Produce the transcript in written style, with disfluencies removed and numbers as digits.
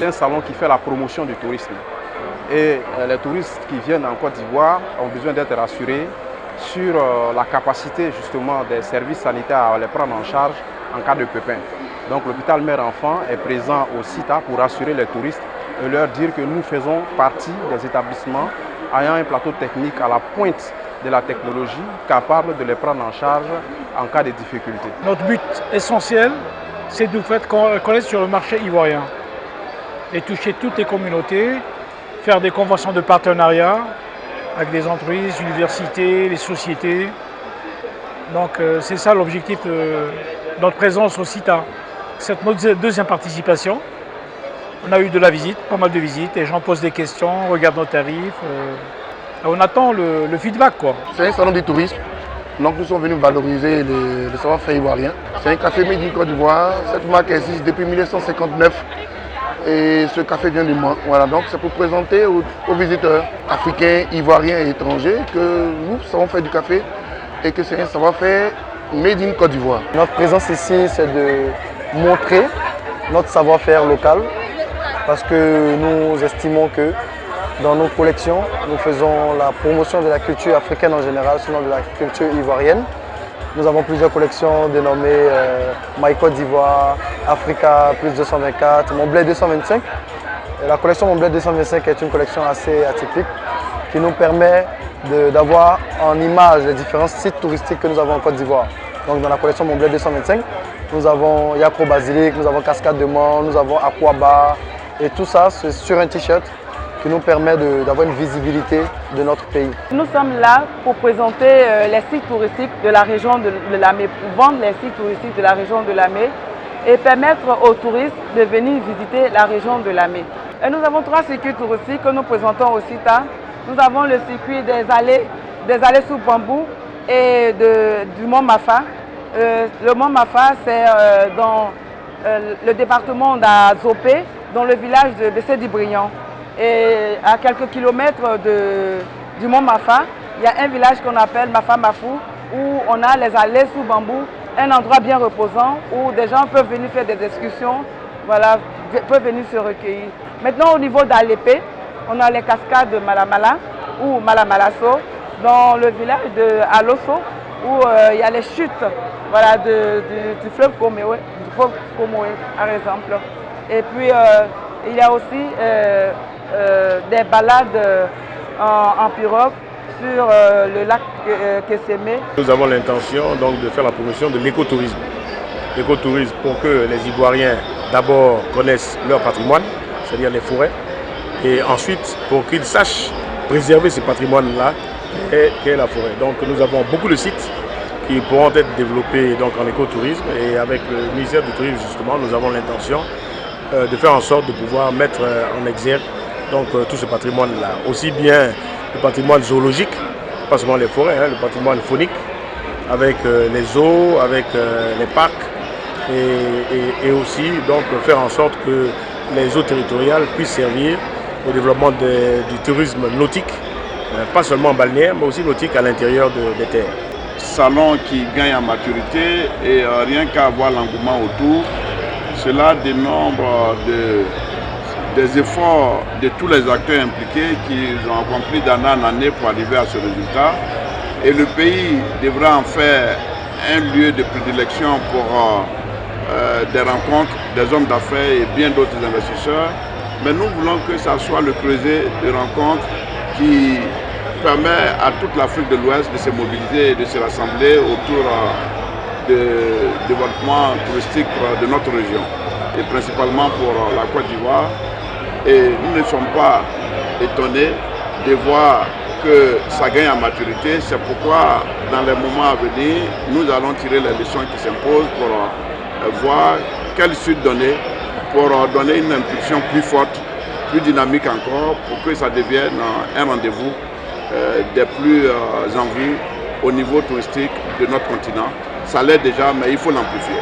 c'est un salon qui fait la promotion du tourisme. Et les touristes qui viennent en Côte d'Ivoire ont besoin d'être rassurés sur la capacité justement des services sanitaires à les prendre en charge en cas de pépin. Donc l'hôpital mère-enfant est présent au CITA pour rassurer les touristes et leur dire que nous faisons partie des établissements ayant un plateau technique à la pointe de la technologie, capable de les prendre en charge en cas de difficulté. Notre but essentiel, c'est de vous faire connaître sur le marché ivoirien et toucher toutes les communautés, faire des conventions de partenariat avec des entreprises, universités, les sociétés. Donc c'est ça l'objectif de notre présence au CITA. C'est notre deuxième participation. On a eu de la visite, pas mal de visites, les gens posent des questions, regardent nos tarifs. On attend le feedback, quoi. C'est un salon du tourisme, donc nous sommes venus valoriser le savoir-faire ivoirien. C'est un café made in Côte d'Ivoire, cette marque existe depuis 1959 et ce café vient du Mans. Voilà, donc c'est pour présenter aux visiteurs africains, ivoiriens et étrangers que nous savons faire du café et que c'est un savoir-faire made in Côte d'Ivoire. Notre présence ici, c'est de montrer notre savoir-faire local parce que nous estimons que dans nos collections, nous faisons la promotion de la culture africaine en général, sinon de la culture ivoirienne. Nous avons plusieurs collections dénommées My Côte d'Ivoire, Africa plus 224, Mon Bled 225. Et la collection Mon Bled 225 est une collection assez atypique qui nous permet d'avoir en image les différents sites touristiques que nous avons en Côte d'Ivoire. Donc dans la collection Mon Bled 225, nous avons Yacro Basilic, nous avons Cascade de Mans, nous avons Aquaba et tout ça c'est sur un t-shirt qui nous permet d'avoir une visibilité de notre pays. Nous sommes là pour présenter les sites touristiques de la région de Lamé, pour vendre les sites touristiques de la région de Lamé et permettre aux touristes de venir visiter la région de Lamé. Et nous avons 3 circuits touristiques que nous présentons au CITA. Nous avons le circuit des allées sous bambou et du Mont Mafa. Le Mont Mafa, c'est dans le département d'Azopé, dans le village de Bessé-d'Ibrignan. Et à quelques kilomètres du Mont Mafa, il y a un village qu'on appelle Mafa Mafou, où on a les allées sous bambou, un endroit bien reposant où des gens peuvent venir faire des excursions, voilà, peuvent venir se recueillir. Maintenant au niveau d'Alépé, on a les cascades de Malamala ou Malamalasso, dans le village de Alosso, où il y a les chutes, voilà, du fleuve Comoé, par exemple. Et puis il y a aussi des balades en pirogue sur le lac Kessémé. Nous avons l'intention donc de faire la promotion de l'écotourisme. L'écotourisme pour que les Ivoiriens d'abord connaissent leur patrimoine, c'est-à-dire les forêts, et ensuite pour qu'ils sachent préserver ce patrimoine-là qu'est la forêt. Donc nous avons beaucoup de sites qui pourront être développés donc, en écotourisme et avec le ministère du Tourisme justement, nous avons l'intention de faire en sorte de pouvoir mettre en exergue donc, tout ce patrimoine-là. Aussi bien le patrimoine zoologique, pas seulement les forêts, le patrimoine faunique, avec les zoos, avec les parcs, et aussi donc, faire en sorte que les eaux territoriales puissent servir au développement du tourisme nautique, pas seulement balnéaire, mais aussi nautique à l'intérieur des terres. Salon qui gagne en maturité et rien qu'à avoir l'engouement autour, cela dénombre des efforts de tous les acteurs impliqués qui ont accompli d'année en année pour arriver à ce résultat. Et le pays devra en faire un lieu de prédilection pour des rencontres des hommes d'affaires et bien d'autres investisseurs. Mais nous voulons que ça soit le creuset de rencontres qui permet à toute l'Afrique de l'Ouest de se mobiliser et de se rassembler autour du développement touristique de notre région, et principalement pour la Côte d'Ivoire. Et nous ne sommes pas étonnés de voir que ça gagne en maturité. C'est pourquoi, dans les moments à venir, nous allons tirer les leçons qui s'imposent pour voir quelle suite donner, pour donner une impulsion plus forte, plus dynamique encore, pour que ça devienne un rendez-vous des plus en vue au niveau touristique de notre continent. Ça l'est déjà, mais il faut l'amplifier.